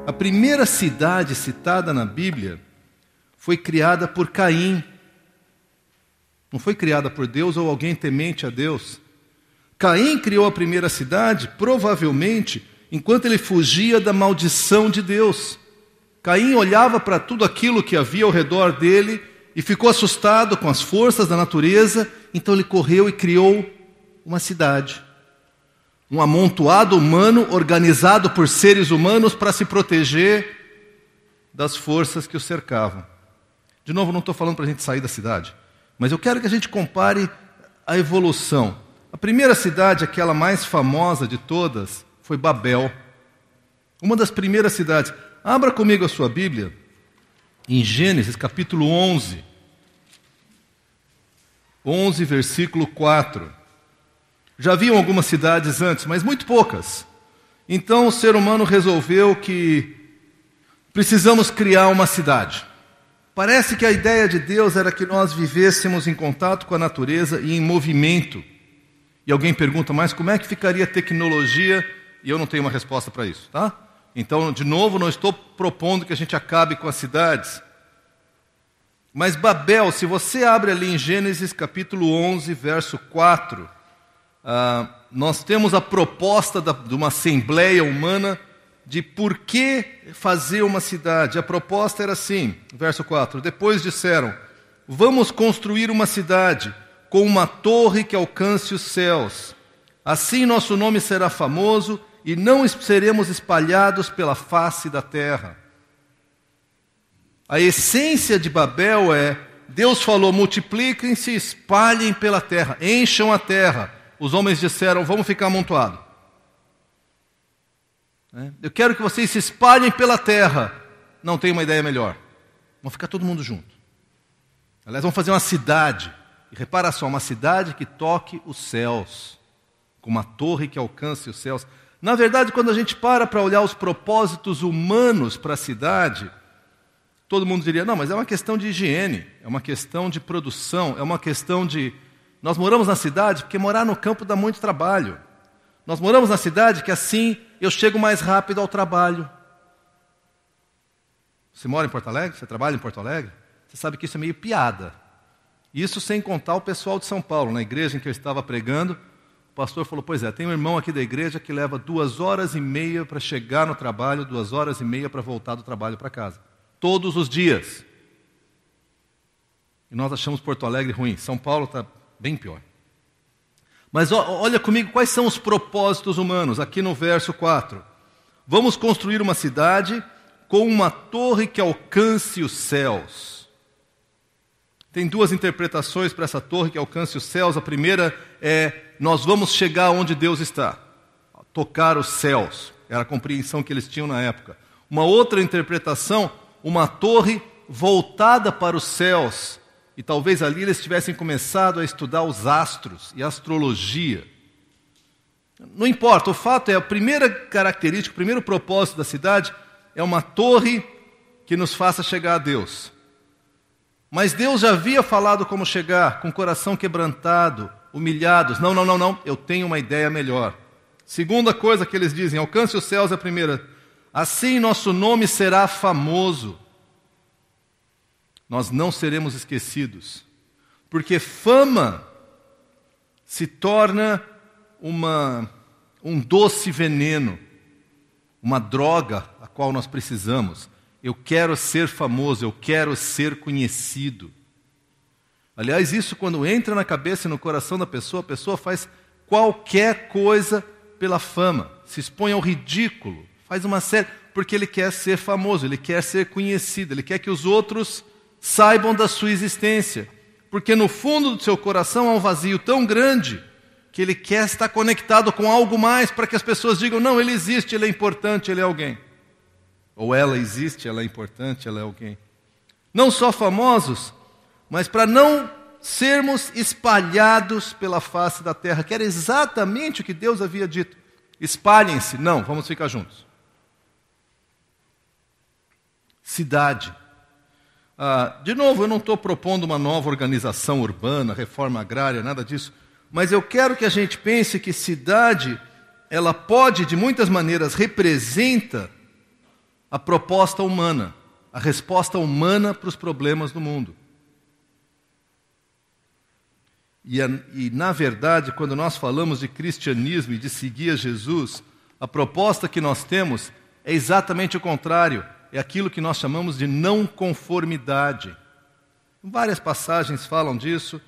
A primeira cidade citada na Bíblia foi criada por Caim. Não foi criada por Deus ou alguém temente a Deus. Caim criou a primeira cidade, provavelmente, enquanto ele fugia da maldição de Deus. Caim olhava para tudo aquilo que havia ao redor dele e ficou assustado com as forças da natureza, então ele correu e criou uma cidade. Um amontoado humano organizado por seres humanos para se proteger das forças que o cercavam. De novo, não estou falando para a gente sair da cidade, mas eu quero que a gente compare a evolução. A primeira cidade, aquela mais famosa de todas, foi Babel. Uma das primeiras cidades. Abra comigo a sua Bíblia em Gênesis capítulo 11. 11, versículo 4. Já haviam algumas cidades antes, mas muito poucas. Então o ser humano resolveu que precisamos criar uma cidade. Parece que a ideia de Deus era que nós vivêssemos em contato com a natureza e em movimento. E alguém pergunta, mas como é que ficaria a tecnologia? E eu não tenho uma resposta para isso, tá? Então, de novo, não estou propondo que a gente acabe com as cidades. Mas Babel, se você abre ali em Gênesis capítulo 11, verso 4, nós temos a proposta de uma assembleia humana de por que fazer uma cidade. A proposta era assim, verso 4, depois disseram, vamos construir uma cidade com uma torre que alcance os céus. Assim nosso nome será famoso e não seremos espalhados pela face da terra. A essência de Babel é, Deus falou, multipliquem-se, espalhem pela terra, encham a terra. Os homens disseram, vamos ficar amontoados. Eu quero que vocês se espalhem pela terra. Não tenho uma ideia melhor. Vamos ficar todo mundo junto. Aliás, vamos fazer uma cidade. E repara só, uma cidade que toque os céus. Com uma torre que alcance os céus. Na verdade, quando a gente para olhar os propósitos humanos para a cidade, todo mundo diria, não, mas é uma questão de higiene, é uma questão de produção, é uma questão de... Nós moramos na cidade porque morar no campo dá muito trabalho. Nós moramos na cidade que assim eu chego mais rápido ao trabalho. Você mora em Porto Alegre? Você trabalha em Porto Alegre? Você sabe que isso é meio piada. Isso sem contar o pessoal de São Paulo. Na igreja em que eu estava pregando, o pastor falou, pois é, tem um irmão aqui da igreja que leva 2h30 para chegar no trabalho, 2h30 para voltar do trabalho para casa. Todos os dias. E nós achamos Porto Alegre ruim. São Paulo está bem pior. Mas olha comigo quais são os propósitos humanos, aqui no verso 4. Vamos construir uma cidade com uma torre que alcance os céus. Tem duas interpretações para essa torre que alcance os céus. A primeira é, nós vamos chegar onde Deus está. Tocar os céus. Era a compreensão que eles tinham na época. Uma outra interpretação, uma torre voltada para os céus. E talvez ali eles tivessem começado a estudar os astros e a astrologia. Não importa, o fato é, a primeira característica, o primeiro propósito da cidade é uma torre que nos faça chegar a Deus. Mas Deus já havia falado como chegar, com o coração quebrantado, humilhados. Não, eu tenho uma ideia melhor. Segunda coisa que eles dizem, alcance os céus é a primeira. Assim nosso nome será famoso. Nós não seremos esquecidos, porque fama se torna um doce veneno, uma droga a qual nós precisamos. Eu quero ser famoso, eu quero ser conhecido. Aliás, isso quando entra na cabeça e no coração da pessoa, a pessoa faz qualquer coisa pela fama, se expõe ao ridículo, faz uma série, porque ele quer ser famoso, ele quer ser conhecido, ele quer que os outros saibam da sua existência, porque no fundo do seu coração há um vazio tão grande que ele quer estar conectado com algo mais para que as pessoas digam, não, ele existe, ele é importante, ele é alguém. Ou ela existe, ela é importante, ela é alguém. Não só famosos, mas para não sermos espalhados pela face da terra, que era exatamente o que Deus havia dito. Espalhem-se, não, vamos ficar juntos. Cidade. De novo, eu não estou propondo uma nova organização urbana, reforma agrária, nada disso. Mas eu quero que a gente pense que cidade, ela pode, de muitas maneiras, representa a proposta humana, a resposta humana para os problemas do mundo. E, na verdade, quando nós falamos de cristianismo e de seguir a Jesus, a proposta que nós temos é exatamente o contrário. É aquilo que nós chamamos de não conformidade. Várias passagens falam disso.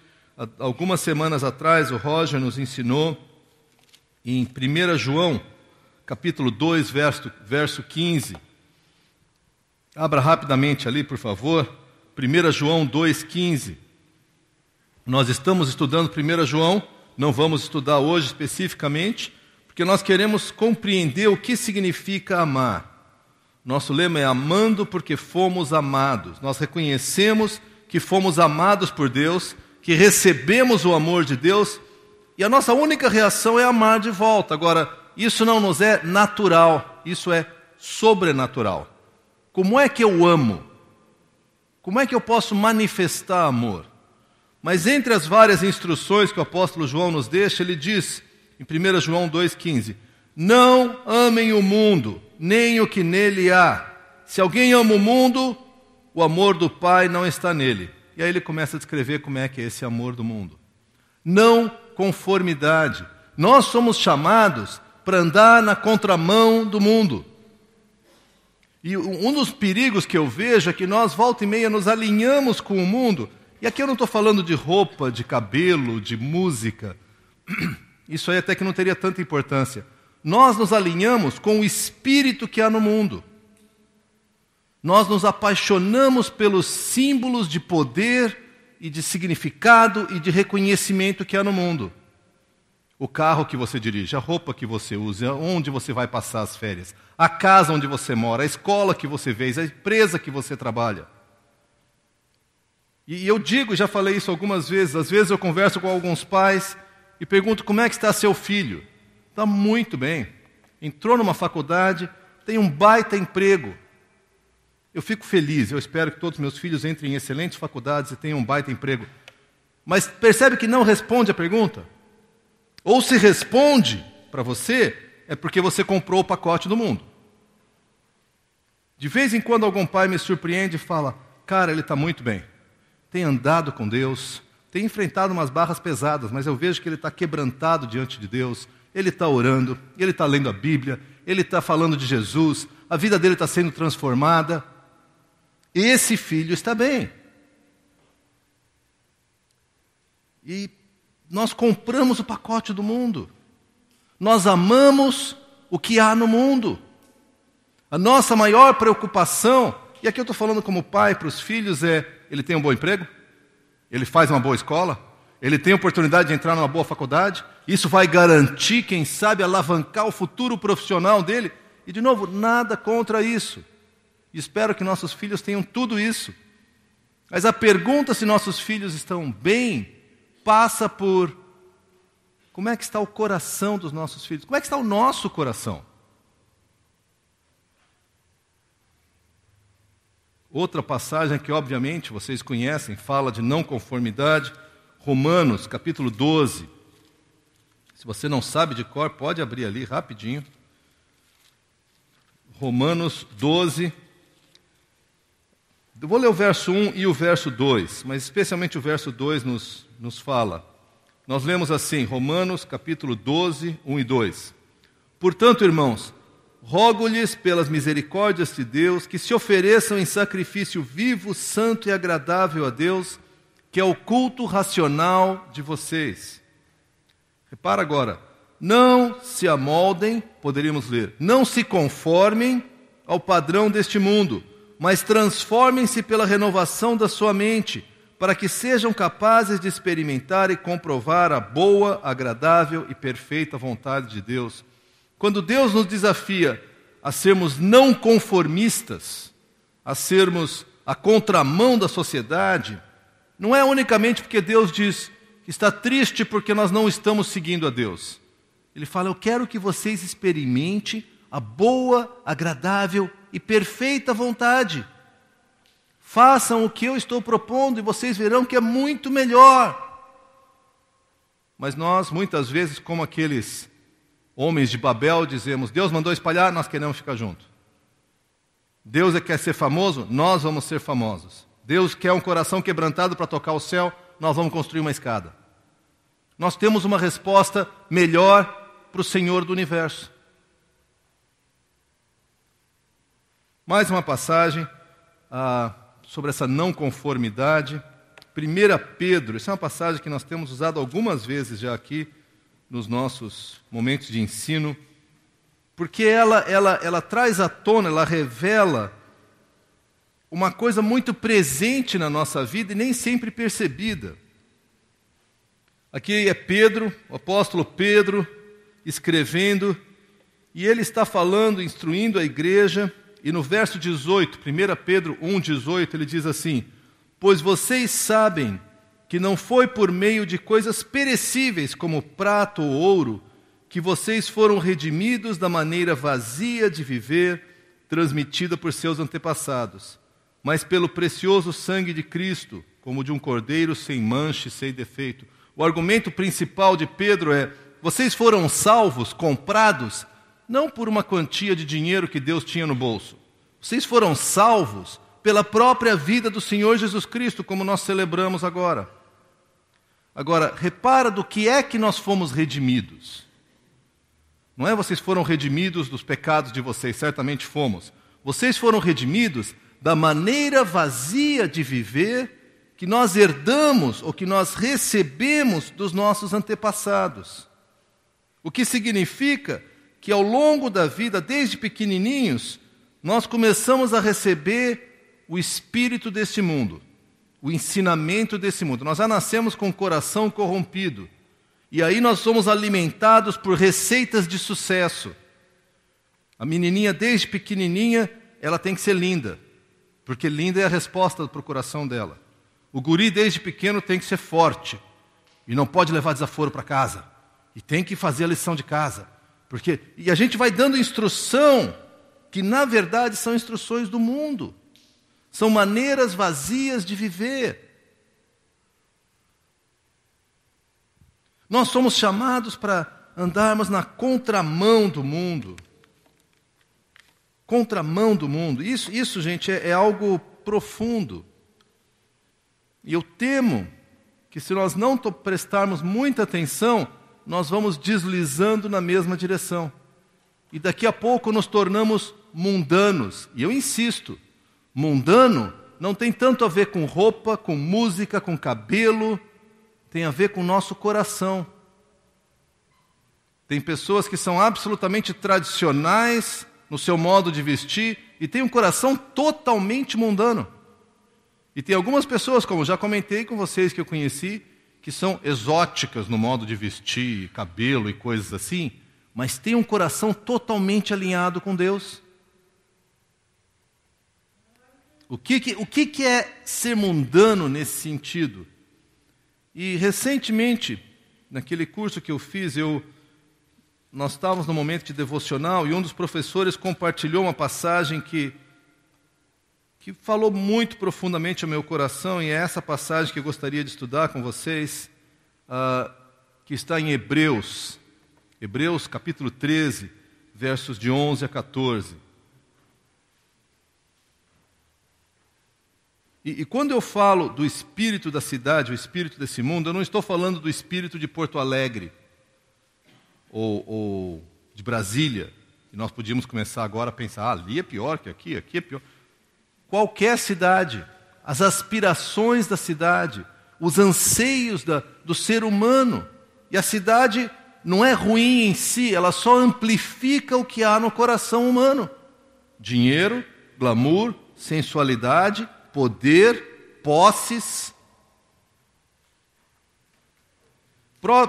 Algumas semanas atrás, o Roger nos ensinou, em 1 João, capítulo 2, verso 15. Abra rapidamente ali, por favor. 1 João 2,15. Nós estamos estudando 1 João, não vamos estudar hoje especificamente, porque nós queremos compreender o que significa amar. Nosso lema é amando porque fomos amados. Nós reconhecemos que fomos amados por Deus, que recebemos o amor de Deus, e a nossa única reação é amar de volta. Agora, isso não nos é natural, isso é sobrenatural. Como é que eu amo? Como é que eu posso manifestar amor? Mas entre as várias instruções que o apóstolo João nos deixa, ele diz, em 1 João 2,15, não amem o mundo, nem o que nele há. Se alguém ama o mundo, o amor do Pai não está nele. E aí ele começa a descrever como é que é esse amor do mundo. Não conformidade. Nós somos chamados para andar na contramão do mundo. E um dos perigos que eu vejo é que nós, volta e meia, nos alinhamos com o mundo. E aqui eu não estou falando de roupa, de cabelo, de música. Isso aí até que não teria tanta importância. Nós nos alinhamos com o espírito que há no mundo. Nós nos apaixonamos pelos símbolos de poder e de significado e de reconhecimento que há no mundo. O carro que você dirige, a roupa que você usa, onde você vai passar as férias, a casa onde você mora, a escola que você vê, a empresa que você trabalha. E eu digo, já falei isso algumas vezes, às vezes eu converso com alguns pais e pergunto como é que está seu filho. Está muito bem. Entrou numa faculdade, tem um baita emprego. Eu fico feliz, eu espero que todos meus filhos entrem em excelentes faculdades e tenham um baita emprego. Mas percebe que não responde a pergunta? Ou se responde para você, é porque você comprou o pacote do mundo. De vez em quando algum pai me surpreende e fala, cara, ele está muito bem. Tem andado com Deus, tem enfrentado umas barras pesadas, mas eu vejo que ele está quebrantado diante de Deus, ele está orando, ele está lendo a Bíblia, ele está falando de Jesus, a vida dele está sendo transformada. Esse filho está bem. E nós compramos o pacote do mundo. Nós amamos o que há no mundo. A nossa maior preocupação, e aqui eu estou falando como pai para os filhos, é: ele tem um bom emprego? Ele faz uma boa escola? Ele tem oportunidade de entrar numa boa faculdade? Isso vai garantir, quem sabe, alavancar o futuro profissional dele? E, de novo, nada contra isso. Espero que nossos filhos tenham tudo isso. Mas a pergunta se nossos filhos estão bem passa por como é que está o coração dos nossos filhos? Como é que está o nosso coração? Outra passagem que, obviamente, vocês conhecem, fala de não conformidade, Romanos, capítulo 12. Se você não sabe de cor, pode abrir ali rapidinho. Romanos 12. Eu vou ler o verso 1 e o verso 2, mas especialmente o verso 2 nos fala. Nós lemos assim, Romanos, capítulo 12, 1 e 2. Portanto, irmãos, rogo-lhes pelas misericórdias de Deus que se ofereçam em sacrifício vivo, santo e agradável a Deus, que é o culto racional de vocês. Repara agora, não se amoldem, poderíamos ler, não se conformem ao padrão deste mundo, mas transformem-se pela renovação da sua mente, para que sejam capazes de experimentar e comprovar a boa, agradável e perfeita vontade de Deus. Quando Deus nos desafia a sermos não conformistas, a sermos a contramão da sociedade, não é unicamente porque Deus diz que está triste porque nós não estamos seguindo a Deus. Ele fala, eu quero que vocês experimentem a boa, agradável e perfeita vontade. Façam o que eu estou propondo e vocês verão que é muito melhor. Mas nós, muitas vezes, como aqueles homens de Babel, dizemos, Deus mandou espalhar, nós queremos ficar juntos. Deus quer ser famoso, nós vamos ser famosos. Deus quer um coração quebrantado para tocar o céu, nós vamos construir uma escada. Nós temos uma resposta melhor para o Senhor do universo. Mais uma passagem sobre essa não conformidade. 1 Pedro, essa é uma passagem que nós temos usado algumas vezes já aqui nos nossos momentos de ensino, porque ela traz à tona, ela revela uma coisa muito presente na nossa vida e nem sempre percebida. Aqui é Pedro, o apóstolo Pedro, escrevendo, e ele está falando, instruindo a igreja, e no verso 18, 1 Pedro 1,18, ele diz assim: pois vocês sabem que não foi por meio de coisas perecíveis como prata ou ouro que vocês foram redimidos da maneira vazia de viver transmitida por seus antepassados, mas pelo precioso sangue de Cristo, como de um cordeiro sem mancha e sem defeito. O argumento principal de Pedro é: vocês foram salvos, comprados, não por uma quantia de dinheiro que Deus tinha no bolso. Vocês foram salvos pela própria vida do Senhor Jesus Cristo, como nós celebramos agora. Agora, repara do que é que nós fomos redimidos. Não é vocês foram redimidos dos pecados de vocês, certamente fomos. Vocês foram redimidos da maneira vazia de viver que nós herdamos ou que nós recebemos dos nossos antepassados. O que significa que ao longo da vida, desde pequenininhos, nós começamos a receber o espírito deste mundo, o ensinamento desse mundo. Nós já nascemos com o coração corrompido. E aí nós somos alimentados por receitas de sucesso. A menininha, desde pequenininha, ela tem que ser linda, porque linda é a resposta para o coração dela. O guri, desde pequeno, tem que ser forte e não pode levar desaforo para casa. E tem que fazer a lição de casa. E a gente vai dando instrução que, na verdade, são instruções do mundo. São maneiras vazias de viver. Nós somos chamados para andarmos na contramão do mundo. Contramão do mundo. Isso, gente, é algo profundo. E eu temo que se nós não prestarmos muita atenção, nós vamos deslizando na mesma direção. E daqui a pouco nos tornamos mundanos. E eu insisto, mundano não tem tanto a ver com roupa, com música, com cabelo, tem a ver com o nosso coração. Tem pessoas que são absolutamente tradicionais no seu modo de vestir e têm um coração totalmente mundano. E tem algumas pessoas, como já comentei com vocês que eu conheci, que são exóticas no modo de vestir, cabelo e coisas assim, mas têm um coração totalmente alinhado com Deus. O que é ser mundano nesse sentido? E recentemente, naquele curso que eu fiz, nós estávamos no momento de devocional e um dos professores compartilhou uma passagem que falou muito profundamente ao meu coração, e é essa passagem que eu gostaria de estudar com vocês, que está em Hebreus capítulo 13, versos de 11 a 14. E quando eu falo do espírito da cidade, o espírito desse mundo, eu não estou falando do espírito de Porto Alegre, ou de Brasília, e nós podíamos começar agora a pensar, ali é pior que aqui é pior. Qualquer cidade, as aspirações da cidade, os anseios do ser humano. E a cidade não é ruim em si, ela só amplifica o que há no coração humano. Dinheiro, glamour, sensualidade, poder, posses.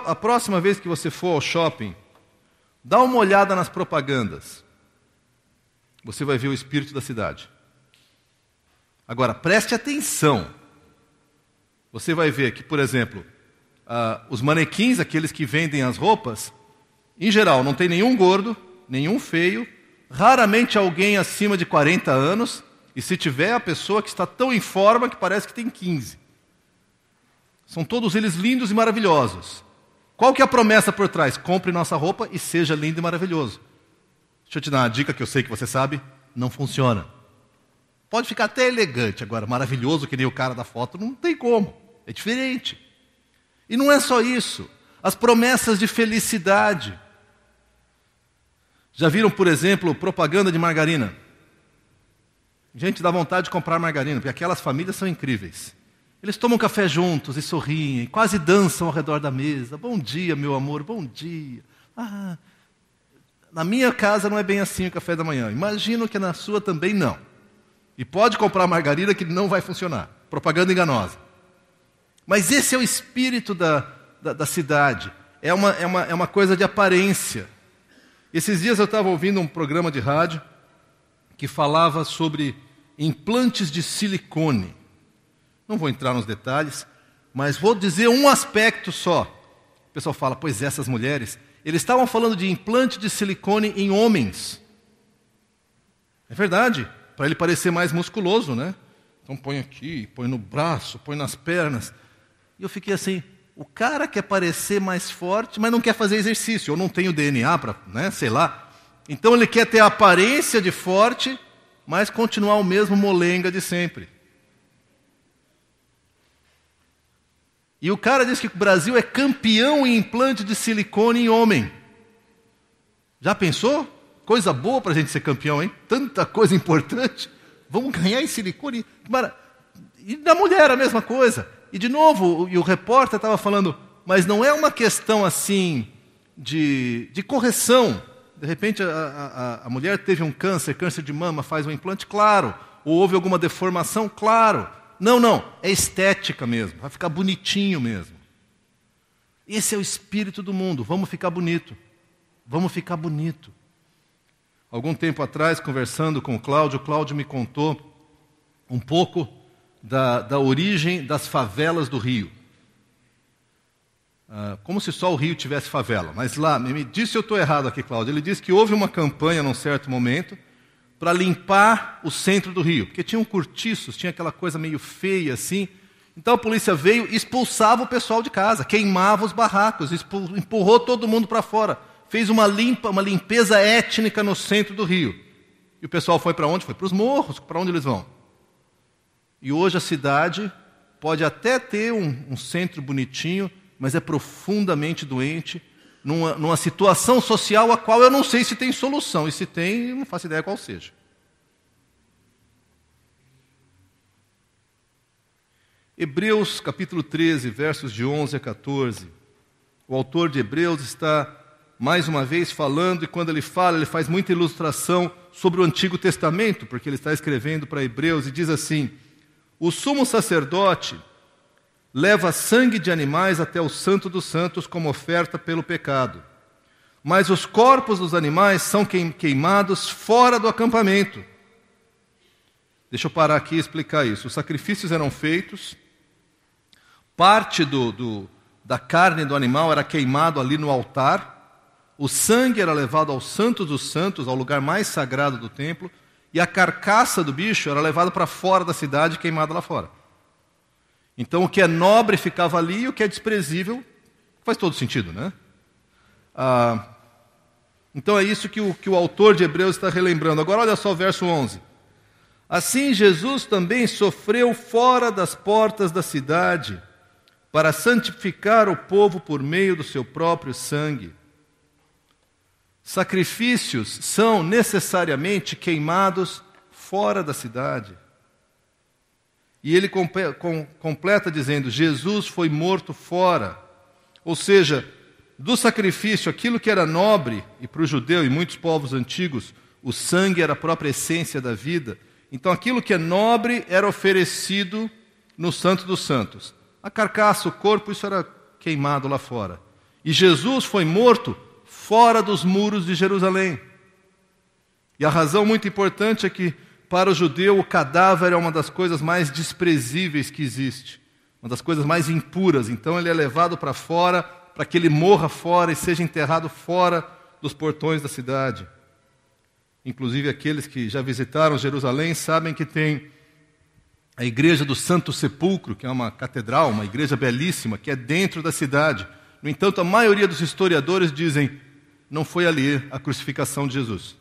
A próxima vez que você for ao shopping, dá uma olhada nas propagandas. Você vai ver o espírito da cidade. Agora, preste atenção. Você vai ver que, por exemplo, os manequins, aqueles que vendem as roupas, em geral, não tem nenhum gordo, nenhum feio, raramente alguém acima de 40 anos, e se tiver, a pessoa que está tão em forma que parece que tem 15. São todos eles lindos e maravilhosos. Qual que é a promessa por trás? Compre nossa roupa e seja lindo e maravilhoso. Deixa eu te dar uma dica que eu sei que você sabe, não funciona. pode ficar até elegante, agora maravilhoso que nem o cara da foto, não tem como, é diferente. E não é só isso, as promessas de felicidade. Já viram, por exemplo, propaganda de margarina? Gente, dá vontade de comprar margarina, porque aquelas famílias são incríveis. Eles tomam café juntos e sorriem, e quase dançam ao redor da mesa. Bom dia, meu amor, bom dia. Na minha casa não é bem assim o café da manhã. Imagino que na sua também não. E pode comprar margarina que não vai funcionar. Propaganda enganosa. Mas esse é o espírito da cidade. É uma coisa de aparência. Esses dias eu estava ouvindo um programa de rádio que falava sobre implantes de silicone. Não vou entrar nos detalhes, mas vou dizer um aspecto só. O pessoal fala, pois essas mulheres, eles estavam falando de implante de silicone em homens. É verdade, para ele parecer mais musculoso, né? Então põe aqui, põe no braço, põe nas pernas. E eu fiquei assim, o cara quer parecer mais forte, mas não quer fazer exercício, ou não tem o DNA para, né, sei lá. Então ele quer ter a aparência de forte, mas continuar o mesmo molenga de sempre. E o cara diz que o Brasil é campeão em implante de silicone em homem. Já pensou? Coisa boa para a gente ser campeão, hein? Tanta coisa importante. Vamos ganhar em silicone. E na mulher a mesma coisa. E de novo, o repórter estava falando, mas não é uma questão assim de correção. De repente a mulher teve um câncer de mama, faz um implante, claro. Ou houve alguma deformação, claro. Não, é estética mesmo, vai ficar bonitinho mesmo. Esse é o espírito do mundo, vamos ficar bonito. Algum tempo atrás, conversando com o Cláudio me contou um pouco da origem das favelas do Rio. Como se só o Rio tivesse favela, mas lá, me disse se eu estou errado aqui, Cláudio, ele disse que houve uma campanha num certo momento para limpar o centro do Rio, porque tinham cortiços, tinha aquela coisa meio feia assim. Então a polícia veio e expulsava o pessoal de casa, queimava os barracos, empurrou todo mundo para fora, fez uma limpeza étnica no centro do Rio. E o pessoal foi para onde? Foi para os morros, para onde eles vão? E hoje a cidade pode até ter um centro bonitinho, mas é profundamente doente, numa situação social a qual eu não sei se tem solução, e se tem, eu não faço ideia qual seja. Hebreus capítulo 13, versos de 11 a 14. O autor de Hebreus está mais uma vez falando, e quando ele fala, ele faz muita ilustração sobre o Antigo Testamento, porque ele está escrevendo para Hebreus, e diz assim: o sumo sacerdote leva sangue de animais até o Santo dos Santos como oferta pelo pecado. Mas os corpos dos animais são queimados fora do acampamento. Deixa eu parar aqui e explicar isso. Os sacrifícios eram feitos, parte da carne do animal era queimado ali no altar, o sangue era levado ao Santo dos Santos, ao lugar mais sagrado do templo, e a carcaça do bicho era levada para fora da cidade e queimada lá fora. Então o que é nobre ficava ali e o que é desprezível faz todo sentido, né? Então é isso que o autor de Hebreus está relembrando. Agora olha só o verso 11. Assim Jesus também sofreu fora das portas da cidade para santificar o povo por meio do seu próprio sangue. Sacrifícios são necessariamente queimados fora da cidade. E ele completa dizendo, Jesus foi morto fora. Ou seja, do sacrifício, aquilo que era nobre, e para o judeu e muitos povos antigos, o sangue era a própria essência da vida. Então aquilo que é nobre era oferecido no Santo dos Santos. A carcaça, o corpo, isso era queimado lá fora. E Jesus foi morto fora dos muros de Jerusalém. E a razão muito importante é que para o judeu, o cadáver é uma das coisas mais desprezíveis que existe, uma das coisas mais impuras. Então ele é levado para fora, para que ele morra fora e seja enterrado fora dos portões da cidade. Inclusive aqueles que já visitaram Jerusalém sabem que tem a igreja do Santo Sepulcro, que é uma catedral, uma igreja belíssima, que é dentro da cidade. No entanto, a maioria dos historiadores dizem, não foi ali a crucificação de Jesus.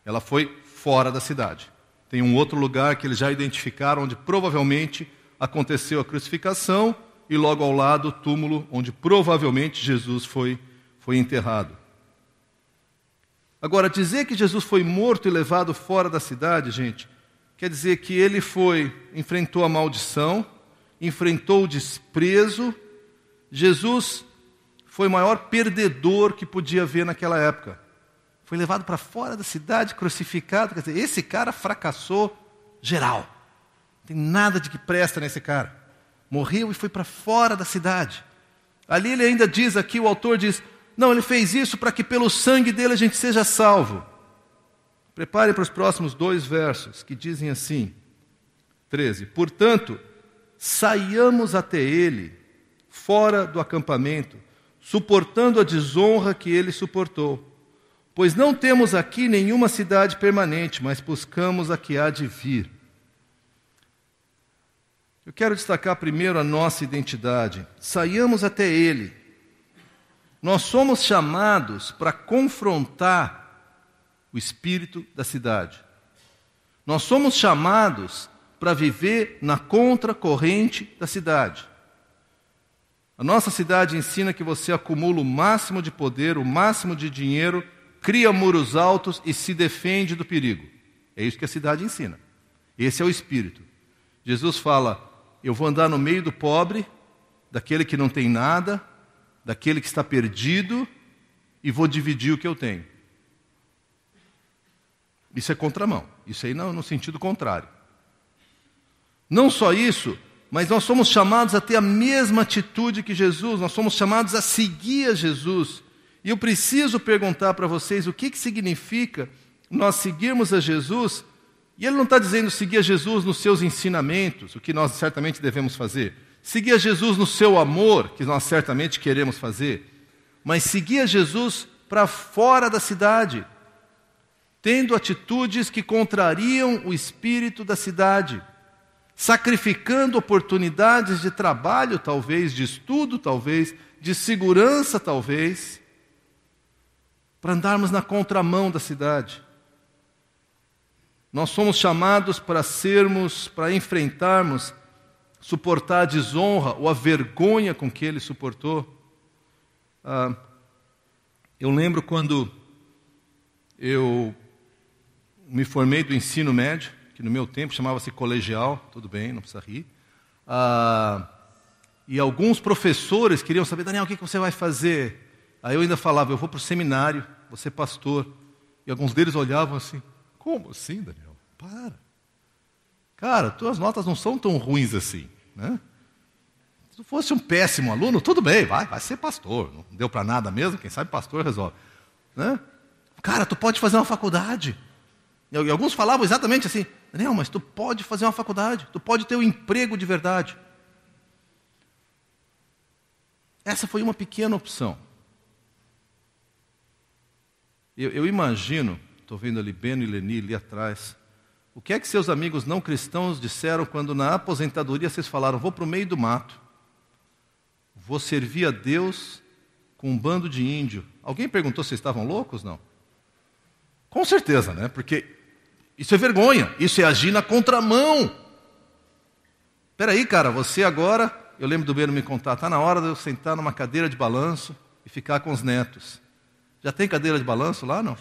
Ela foi fora da cidade. Tem um outro lugar que eles já identificaram, onde provavelmente aconteceu a crucificação, e logo ao lado o túmulo onde provavelmente Jesus foi enterrado. Agora, dizer que Jesus foi morto e levado fora da cidade, gente, quer dizer que ele enfrentou a maldição, enfrentou o desprezo. Jesus foi o maior perdedor que podia haver naquela época. Foi levado para fora da cidade, crucificado. Quer dizer, esse cara fracassou geral. Não tem nada de que presta nesse cara. Morreu e foi para fora da cidade. Ali ele ainda diz aqui, o autor diz, não, ele fez isso para que pelo sangue dele a gente seja salvo. Prepare para os próximos 2 versos, que dizem assim, 13. Portanto, saiamos até ele, fora do acampamento, suportando a desonra que ele suportou. Pois não temos aqui nenhuma cidade permanente, mas buscamos a que há de vir. Eu quero destacar primeiro a nossa identidade. Saiamos até ele. Nós somos chamados para confrontar o espírito da cidade. Nós somos chamados para viver na contracorrente da cidade. A nossa cidade ensina que você acumula o máximo de poder, o máximo de dinheiro, cria muros altos e se defende do perigo. É isso que a cidade ensina. Esse é o espírito. Jesus fala, eu vou andar no meio do pobre, daquele que não tem nada, daquele que está perdido, e vou dividir o que eu tenho. Isso é contramão. Isso aí no sentido contrário. Não só isso, mas nós somos chamados a ter a mesma atitude que Jesus, nós somos chamados a seguir a Jesus. E eu preciso perguntar para vocês o que significa nós seguirmos a Jesus. E ele não está dizendo seguir a Jesus nos seus ensinamentos, o que nós certamente devemos fazer. Seguir a Jesus no seu amor, que nós certamente queremos fazer. Mas seguir a Jesus para fora da cidade, tendo atitudes que contrariam o espírito da cidade, sacrificando oportunidades de trabalho, talvez, de estudo, talvez, de segurança, talvez, para andarmos na contramão da cidade. Nós somos chamados para enfrentarmos, suportar a desonra ou a vergonha com que ele suportou. Eu lembro quando eu me formei do ensino médio, que no meu tempo chamava-se colegial, tudo bem, não precisa rir. E alguns professores queriam saber, Daniel, o que você vai fazer? Aí eu ainda falava, eu vou para o seminário, vou ser pastor. E alguns deles olhavam assim, como assim, Daniel? Para. Cara, tuas notas não são tão ruins assim, né? Se tu fosse um péssimo aluno, tudo bem, vai ser pastor. Não deu para nada mesmo, quem sabe pastor resolve. Né? Cara, tu pode fazer uma faculdade. E alguns falavam exatamente assim, Daniel, mas tu pode fazer uma faculdade, tu pode ter um emprego de verdade. Essa foi uma pequena opção. Eu imagino, estou vendo ali Beno e Leni ali atrás, o que é que seus amigos não cristãos disseram quando na aposentadoria vocês falaram, vou para o meio do mato, vou servir a Deus com um bando de índio. Alguém perguntou se vocês estavam loucos? Não. Com certeza, né? Porque isso é vergonha, isso é agir na contramão. Espera aí, cara, você agora, eu lembro do Beno me contar, está na hora de eu sentar numa cadeira de balanço e ficar com os netos. Já tem cadeira de balanço lá, não?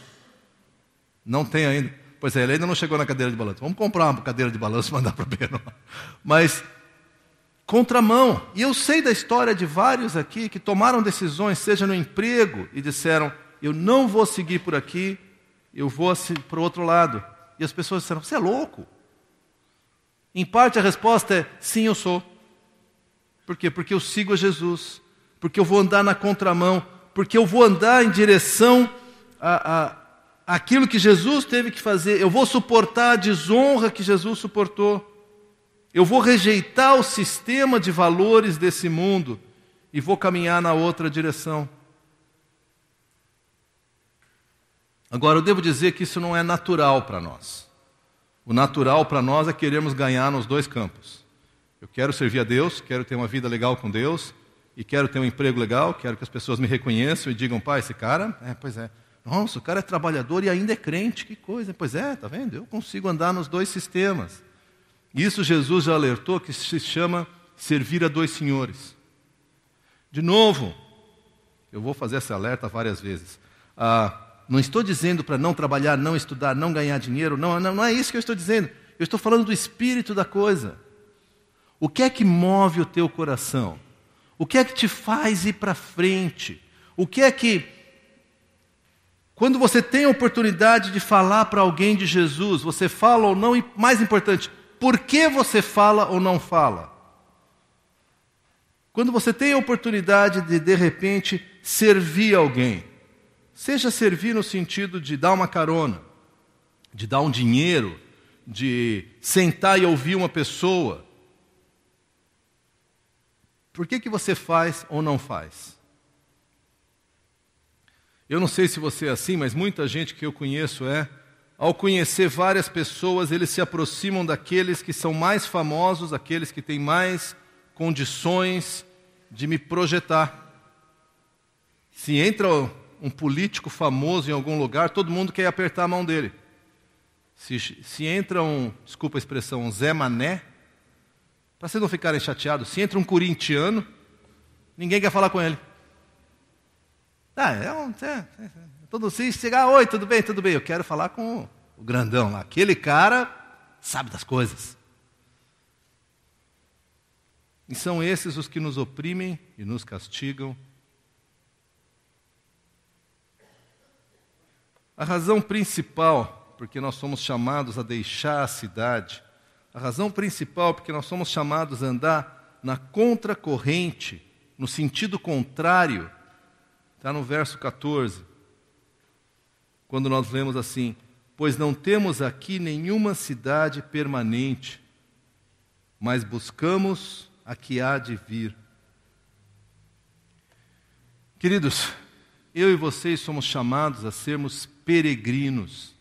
Não tem ainda. Pois é, ele ainda não chegou na cadeira de balanço. Vamos comprar uma cadeira de balanço e mandar para o Beno. Mas, contramão. E eu sei da história de vários aqui que tomaram decisões, seja no emprego, e disseram, eu não vou seguir por aqui, eu vou para o outro lado. E as pessoas disseram, você é louco? Em parte a resposta é, sim, eu sou. Por quê? Porque eu sigo a Jesus. Porque eu vou andar na contramão. Porque eu vou andar em direção àquilo que Jesus teve que fazer. Eu vou suportar a desonra que Jesus suportou. Eu vou rejeitar o sistema de valores desse mundo e vou caminhar na outra direção. Agora, eu devo dizer que isso não é natural para nós. O natural para nós é querermos ganhar nos dois campos. Eu quero servir a Deus, quero ter uma vida legal com Deus, e quero ter um emprego legal, quero que as pessoas me reconheçam e digam, pai, esse cara, pois é, Nossa, o cara é trabalhador e ainda é crente, que coisa. Pois é, está vendo? Eu consigo andar nos dois sistemas. Isso Jesus já alertou, que se chama servir a dois senhores. De novo, eu vou fazer esse alerta várias vezes. Não estou dizendo para não trabalhar, não estudar, não ganhar dinheiro, não é isso que eu estou dizendo. Eu estou falando do espírito da coisa. O que é que move o teu coração? O que é que te faz ir para frente? O que é que, quando você tem a oportunidade de falar para alguém de Jesus, você fala ou não, e mais importante, por que você fala ou não fala? Quando você tem a oportunidade de repente, servir alguém, seja servir no sentido de dar uma carona, de dar um dinheiro, de sentar e ouvir uma pessoa, por que você faz ou não faz? Eu não sei se você é assim, mas muita gente que eu conheço ao conhecer várias pessoas, eles se aproximam daqueles que são mais famosos, aqueles que têm mais condições de me projetar. Se entra um político famoso em algum lugar, todo mundo quer apertar a mão dele. Se entra desculpa a expressão, um Zé Mané, para vocês não ficarem chateados, se entra um corintiano, ninguém quer falar com ele. Todo se chegar, oi, tudo bem, eu quero falar com o grandão lá. Aquele cara sabe das coisas. E são esses os que nos oprimem e nos castigam. A razão principal, porque nós somos chamados a deixar a cidade, a razão principal porque nós somos chamados a andar na contracorrente, no sentido contrário, está no verso 14, quando nós lemos assim: pois não temos aqui nenhuma cidade permanente, mas buscamos a que há de vir. Queridos, eu e vocês somos chamados a sermos peregrinos.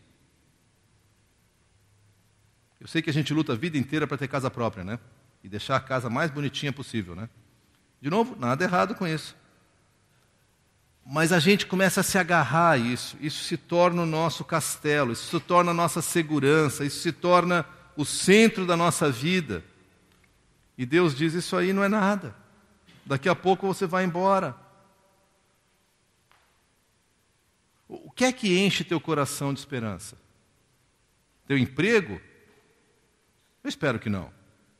Eu sei que a gente luta a vida inteira para ter casa própria, né? E deixar a casa mais bonitinha possível, né? De novo, nada errado com isso. Mas a gente começa a se agarrar a isso se torna o nosso castelo, isso se torna a nossa segurança, isso se torna o centro da nossa vida. E Deus diz, isso aí não é nada. Daqui a pouco você vai embora. O que é que enche teu coração de esperança? Teu emprego? Eu espero que não.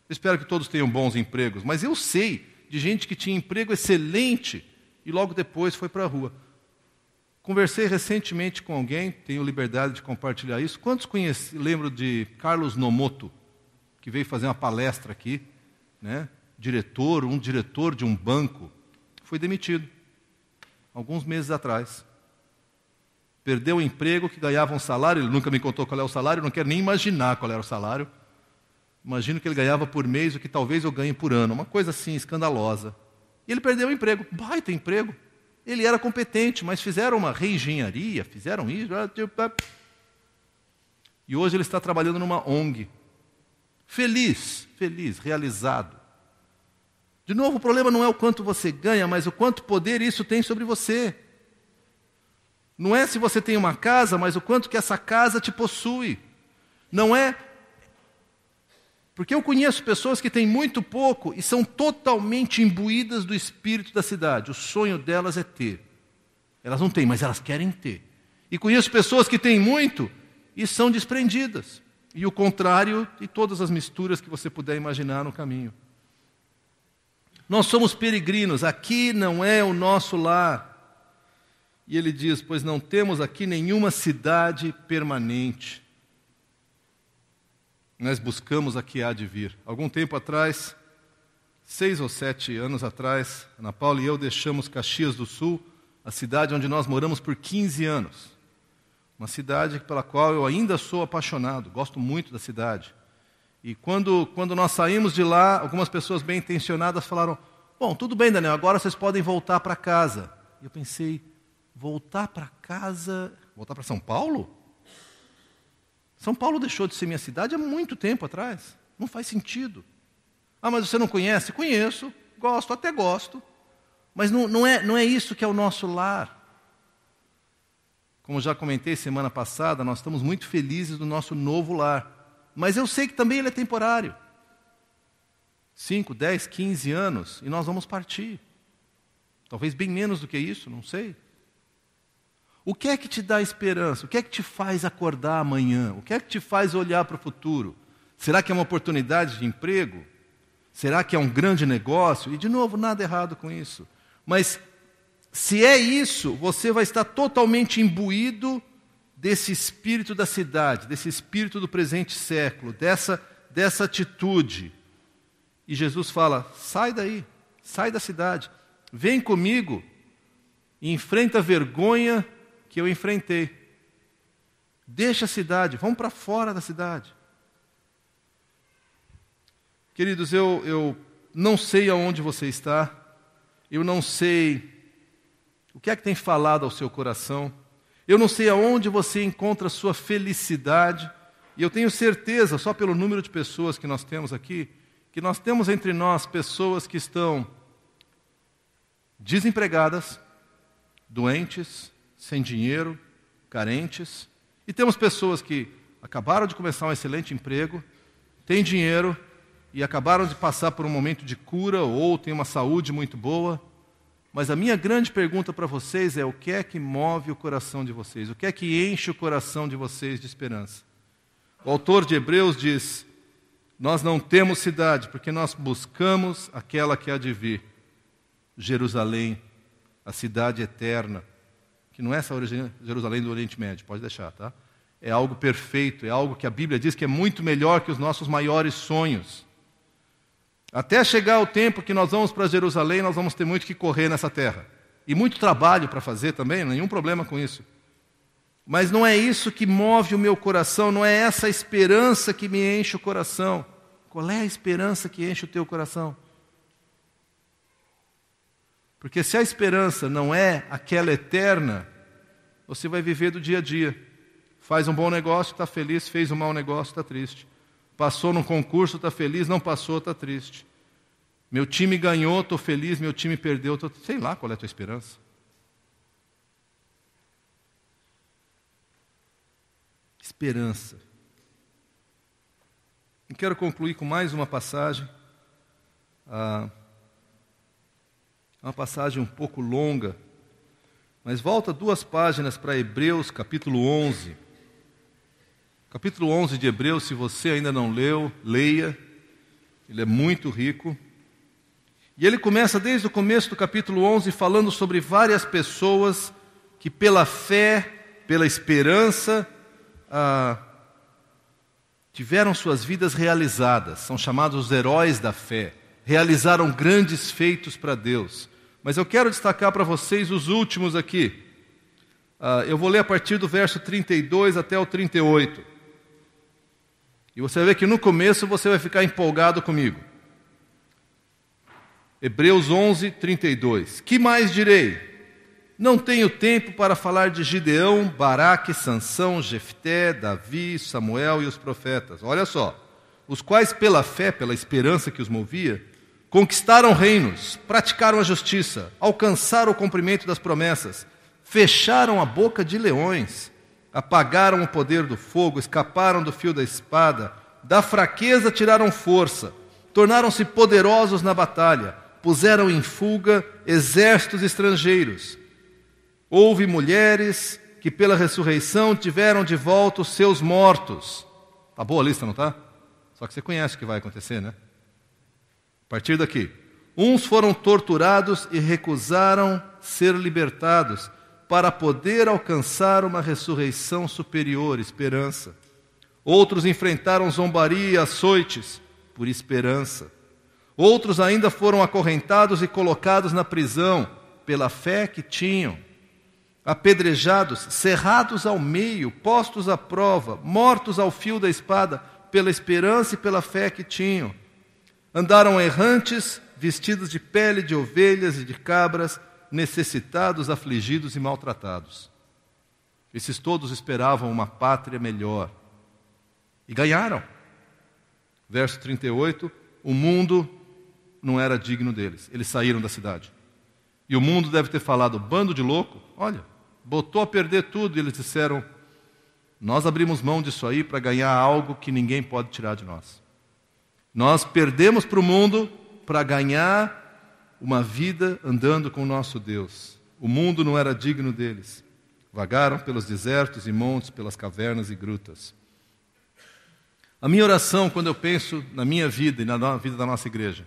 Eu espero que todos tenham bons empregos, mas eu sei de gente que tinha emprego excelente e logo depois foi para a rua. Conversei recentemente com alguém, tenho liberdade de compartilhar isso. Quantos lembram de Carlos Nomoto, que veio fazer uma palestra aqui, né? Um diretor de um banco, foi demitido, alguns meses atrás. Perdeu o emprego, que ganhava um salário, ele nunca me contou qual é o salário, eu não quero nem imaginar qual era o salário. Imagino que ele ganhava por mês o que talvez eu ganhe por ano, uma coisa assim, escandalosa. E ele perdeu o emprego, baita emprego. Ele era competente, mas fizeram uma reengenharia, fizeram isso. E hoje ele está trabalhando numa ONG. Feliz, realizado. De novo, o problema não é o quanto você ganha, mas o quanto poder isso tem sobre você. Não é se você tem uma casa, mas o quanto que essa casa te possui. Não é... Porque eu conheço pessoas que têm muito pouco e são totalmente imbuídas do espírito da cidade. O sonho delas é ter. Elas não têm, mas elas querem ter. E conheço pessoas que têm muito e são desprendidas. E o contrário, e todas as misturas que você puder imaginar no caminho. Nós somos peregrinos, aqui não é o nosso lar. E ele diz, pois não temos aqui nenhuma cidade permanente. Nós buscamos a que há de vir. Algum tempo atrás, 6 ou 7 anos atrás, Ana Paula e eu deixamos Caxias do Sul, a cidade onde nós moramos por 15 anos. Uma cidade pela qual eu ainda sou apaixonado, gosto muito da cidade. E quando nós saímos de lá, algumas pessoas bem intencionadas falaram, bom, tudo bem, Daniel, agora vocês podem voltar para casa. E eu pensei, voltar para casa, voltar para São Paulo? São Paulo deixou de ser minha cidade há muito tempo atrás. Não faz sentido. Ah, mas você não conhece? Conheço, gosto, até gosto. Mas não é isso que é o nosso lar. Como já comentei semana passada, nós estamos muito felizes do nosso novo lar. Mas eu sei que também ele é temporário. 5, 10, 15 anos, e nós vamos partir. Talvez bem menos do que isso, não sei. O que é que te dá esperança? O que é que te faz acordar amanhã? O que é que te faz olhar para o futuro? Será que é uma oportunidade de emprego? Será que é um grande negócio? E, de novo, nada errado com isso. Mas, se é isso, você vai estar totalmente imbuído desse espírito da cidade, desse espírito do presente século, dessa atitude. E Jesus fala, sai daí, sai da cidade. Vem comigo e enfrenta a vergonha que eu enfrentei. Deixa a cidade, vamos para fora da cidade. Queridos, eu não sei aonde você está, eu não sei o que é que tem falado ao seu coração, eu não sei aonde você encontra a sua felicidade, e eu tenho certeza, só pelo número de pessoas que nós temos aqui, que nós temos entre nós pessoas que estão desempregadas, doentes, sem dinheiro, carentes, e temos pessoas que acabaram de começar um excelente emprego, têm dinheiro e acabaram de passar por um momento de cura ou têm uma saúde muito boa. Mas a minha grande pergunta para vocês é: o que é que move o coração de vocês? O que é que enche o coração de vocês de esperança? O autor de Hebreus diz: nós não temos cidade, porque nós buscamos aquela que há de vir, Jerusalém, a cidade eterna, que não é essa Jerusalém do Oriente Médio, pode deixar, tá? É algo perfeito, é algo que a Bíblia diz que é muito melhor que os nossos maiores sonhos. Até chegar o tempo que nós vamos para Jerusalém, nós vamos ter muito que correr nessa terra. E muito trabalho para fazer também, nenhum problema com isso. Mas não é isso que move o meu coração, não é essa esperança que me enche o coração. Qual é a esperança que enche o teu coração? Porque se a esperança não é aquela eterna, você vai viver do dia a dia. Faz um bom negócio, está feliz, fez um mau negócio, está triste. Passou num concurso, está feliz, não passou, está triste. Meu time ganhou, estou feliz, meu time perdeu, sei lá qual é a tua esperança. Esperança. E quero concluir com mais uma passagem. Uma passagem um pouco longa, mas volta 2 páginas para Hebreus, capítulo 11. Capítulo 11 de Hebreus, se você ainda não leu, leia. Ele é muito rico. E ele começa desde o começo do capítulo 11 falando sobre várias pessoas que pela fé, pela esperança, tiveram suas vidas realizadas. São chamados os heróis da fé. Realizaram grandes feitos para Deus. Mas eu quero destacar para vocês os últimos aqui. Eu vou ler a partir do verso 32 até o 38. E você vai ver que no começo você vai ficar empolgado comigo. Hebreus 11, 32. Que mais direi? Não tenho tempo para falar de Gideão, Baraque, Sansão, Jefté, Davi, Samuel e os profetas. Olha só. Os quais pela fé, pela esperança que os movia, conquistaram reinos, praticaram a justiça, alcançaram o cumprimento das promessas, fecharam a boca de leões, apagaram o poder do fogo, escaparam do fio da espada, da fraqueza tiraram força, tornaram-se poderosos na batalha, puseram em fuga exércitos estrangeiros. Houve mulheres que pela ressurreição tiveram de volta os seus mortos. Tá boa a lista, não tá? Só que você conhece o que vai acontecer, né? A partir daqui. Uns foram torturados e recusaram ser libertados para poder alcançar uma ressurreição superior, esperança. Outros enfrentaram zombaria e açoites por esperança. Outros ainda foram acorrentados e colocados na prisão pela fé que tinham. Apedrejados, cerrados ao meio, postos à prova, mortos ao fio da espada pela esperança e pela fé que tinham. Andaram errantes, vestidos de pele de ovelhas e de cabras, necessitados, afligidos e maltratados. Esses todos esperavam uma pátria melhor. E ganharam. Verso 38, o mundo não era digno deles. Eles saíram da cidade. E o mundo deve ter falado, bando de louco, olha, botou a perder tudo, e eles disseram: nós abrimos mão disso aí para ganhar algo que ninguém pode tirar de nós. Nós perdemos para o mundo para ganhar uma vida andando com o nosso Deus. O mundo não era digno deles. Vagaram pelos desertos e montes, pelas cavernas e grutas. A minha oração, quando eu penso na minha vida e na vida da nossa igreja,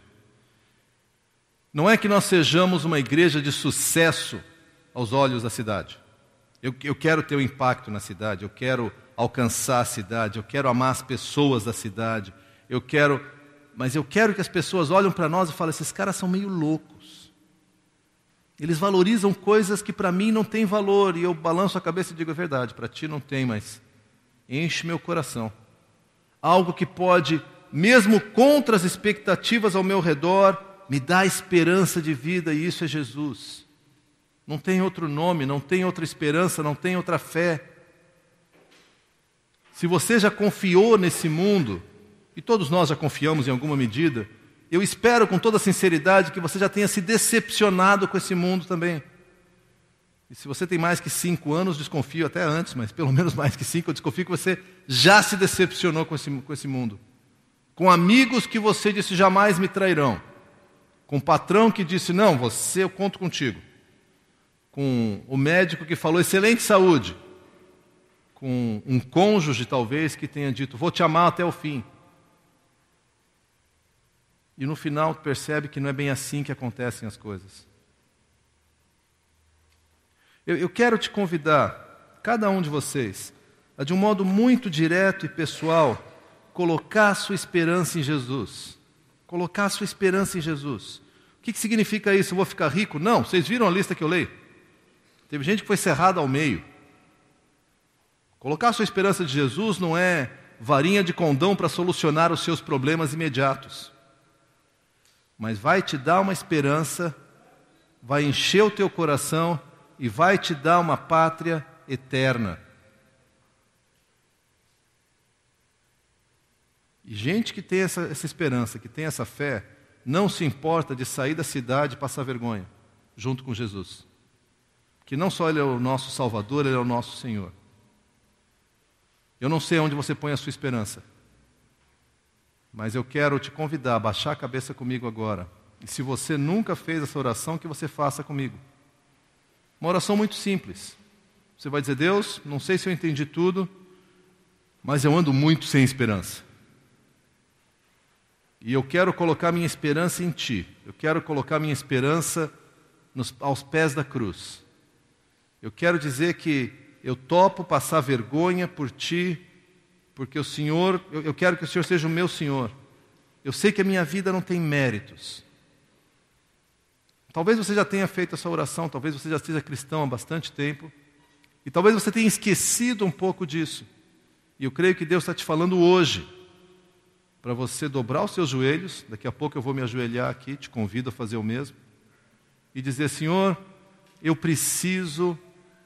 não é que nós sejamos uma igreja de sucesso aos olhos da cidade. Eu quero ter um impacto na cidade, eu quero alcançar a cidade, eu quero amar as pessoas da cidade, mas eu quero que as pessoas olhem para nós e falem: esses caras são meio loucos. Eles valorizam coisas que para mim não têm valor, e eu balanço a cabeça e digo: é verdade, para ti não tem, mas enche meu coração. Algo que pode, mesmo contra as expectativas ao meu redor, me dá esperança de vida, e isso é Jesus. Não tem outro nome, não tem outra esperança, não tem outra fé. Se você já confiou nesse mundo, e todos nós já confiamos em alguma medida, eu espero com toda sinceridade que você já tenha se decepcionado com esse mundo também. E se você tem mais que 5 anos, desconfio até antes, mas pelo menos mais que 5, eu desconfio que você já se decepcionou com esse mundo. Com amigos que você disse: jamais me trairão. Com o patrão que disse: não, eu conto contigo. Com o médico que falou: excelente saúde. Com um cônjuge, talvez, que tenha dito: vou te amar até o fim. E no final percebe que não é bem assim que acontecem as coisas. Eu quero te convidar, cada um de vocês, a de um modo muito direto e pessoal, colocar a sua esperança em Jesus. Colocar a sua esperança em Jesus. O que significa isso? Eu vou ficar rico? Não, vocês viram a lista que eu leio? Teve gente que foi cerrada ao meio. Colocar a sua esperança de Jesus não é varinha de condão para solucionar os seus problemas imediatos. Mas vai te dar uma esperança, vai encher o teu coração e vai te dar uma pátria eterna. E gente que tem essa esperança, que tem essa fé, não se importa de sair da cidade e passar vergonha, junto com Jesus. Que não só Ele é o nosso Salvador, Ele é o nosso Senhor. Eu não sei onde você põe a sua esperança, mas eu quero te convidar a baixar a cabeça comigo agora. E se você nunca fez essa oração, que você faça comigo. Uma oração muito simples. Você vai dizer: Deus, não sei se eu entendi tudo, mas eu ando muito sem esperança. E eu quero colocar minha esperança em Ti. Eu quero colocar minha esperança aos pés da cruz. Eu quero dizer que eu topo passar vergonha por Ti, porque o Senhor, eu quero que o Senhor seja o meu Senhor. Eu sei que a minha vida não tem méritos. Talvez você já tenha feito essa oração, talvez você já seja cristão há bastante tempo, e talvez você tenha esquecido um pouco disso. E eu creio que Deus está te falando hoje, para você dobrar os seus joelhos. Daqui a pouco eu vou me ajoelhar aqui, te convido a fazer o mesmo, e dizer: Senhor, eu preciso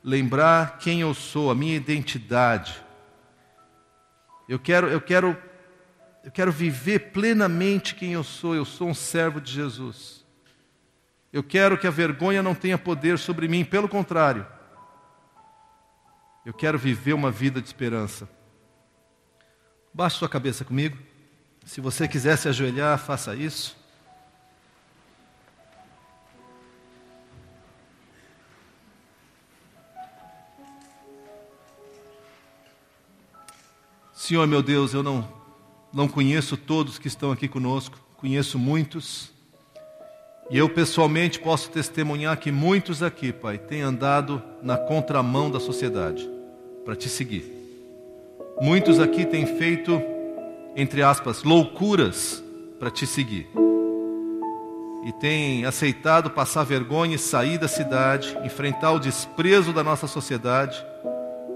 lembrar quem eu sou, a minha identidade. Eu quero viver plenamente quem eu sou um servo de Jesus. Eu quero que a vergonha não tenha poder sobre mim, pelo contrário. Eu quero viver uma vida de esperança. Baixe sua cabeça comigo. Se você quiser se ajoelhar, faça isso. Senhor meu Deus, eu não conheço todos que estão aqui conosco, conheço muitos, e eu pessoalmente posso testemunhar que muitos aqui, Pai, têm andado na contramão da sociedade, para Te seguir. Muitos aqui têm feito, entre aspas, loucuras para Te seguir, e têm aceitado passar vergonha e sair da cidade, enfrentar o desprezo da nossa sociedade,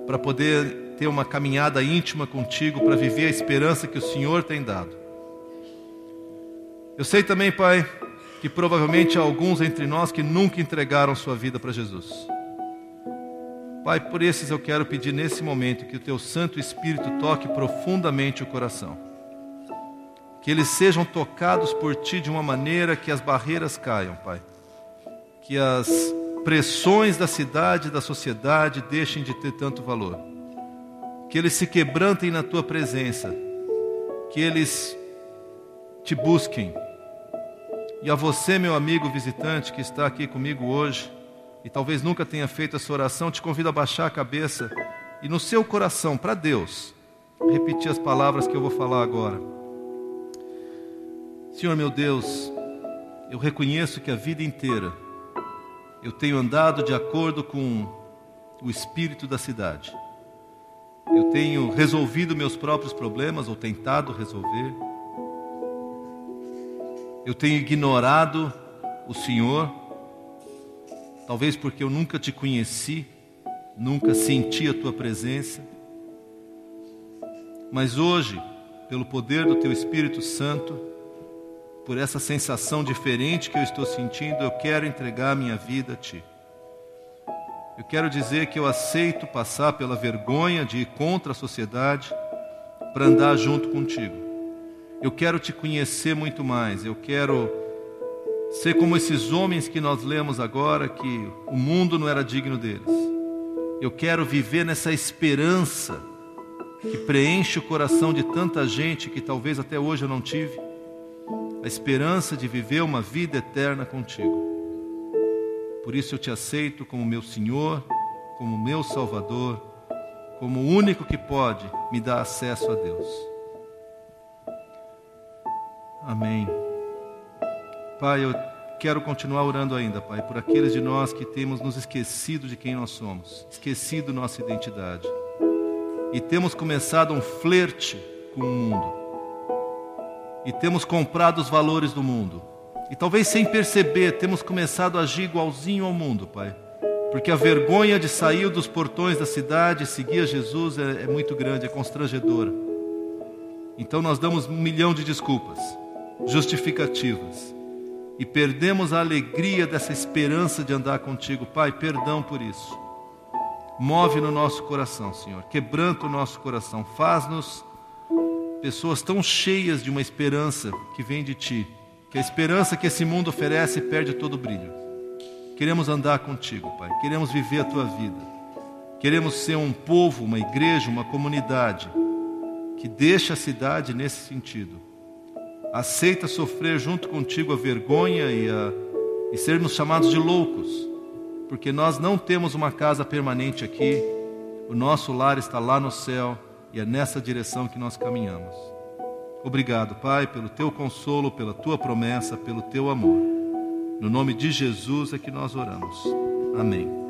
para poder ter uma caminhada íntima contigo, para viver a esperança que o Senhor tem dado. Eu sei também, Pai, que provavelmente há alguns entre nós que nunca entregaram sua vida para Jesus. Pai, por esses eu quero pedir nesse momento que o Teu Santo Espírito toque profundamente o coração. Que eles sejam tocados por Ti de uma maneira que as barreiras caiam, Pai. Que as pressões da cidade e da sociedade deixem de ter tanto valor. Que eles se quebrantem na tua presença, que eles te busquem. E a você, meu amigo visitante que está aqui comigo hoje, e talvez nunca tenha feito essa oração, te convido a baixar a cabeça e no seu coração, para Deus, repetir as palavras que eu vou falar agora. Senhor meu Deus, eu reconheço que a vida inteira eu tenho andado de acordo com o espírito da cidade. Eu tenho resolvido meus próprios problemas, ou tentado resolver. Eu tenho ignorado o Senhor, talvez porque eu nunca te conheci, nunca senti a tua presença. Mas hoje, pelo poder do teu Espírito Santo, por essa sensação diferente que eu estou sentindo, eu quero entregar minha vida a ti. Eu quero dizer que eu aceito passar pela vergonha de ir contra a sociedade para andar junto contigo. Eu quero te conhecer muito mais. Eu quero ser como esses homens que nós lemos agora, que o mundo não era digno deles. Eu quero viver nessa esperança que preenche o coração de tanta gente que talvez até hoje eu não tive. A esperança de viver uma vida eterna contigo. Por isso eu te aceito como meu Senhor, como meu Salvador, como o único que pode me dar acesso a Deus. Amém. Pai, eu quero continuar orando ainda, Pai, por aqueles de nós que temos nos esquecido de quem nós somos, esquecido nossa identidade. E temos começado um flerte com o mundo. E temos comprado os valores do mundo. E talvez sem perceber, temos começado a agir igualzinho ao mundo, Pai. Porque a vergonha de sair dos portões da cidade e seguir a Jesus é muito grande, é constrangedora. Então nós damos 1 milhão de desculpas, justificativas. E perdemos a alegria dessa esperança de andar contigo. Pai, perdão por isso. Move no nosso coração, Senhor. Quebranta o nosso coração. Faz-nos pessoas tão cheias de uma esperança que vem de ti, que a esperança que esse mundo oferece perde todo o brilho. Queremos andar contigo, Pai. Queremos viver a tua vida. Queremos ser um povo, uma igreja, uma comunidade que deixa a cidade nesse sentido. Aceita sofrer junto contigo a vergonha e sermos chamados de loucos, porque nós não temos uma casa permanente aqui. O nosso lar está lá no céu e é nessa direção que nós caminhamos. Obrigado, Pai, pelo teu consolo, pela tua promessa, pelo teu amor. No nome de Jesus é que nós oramos. Amém.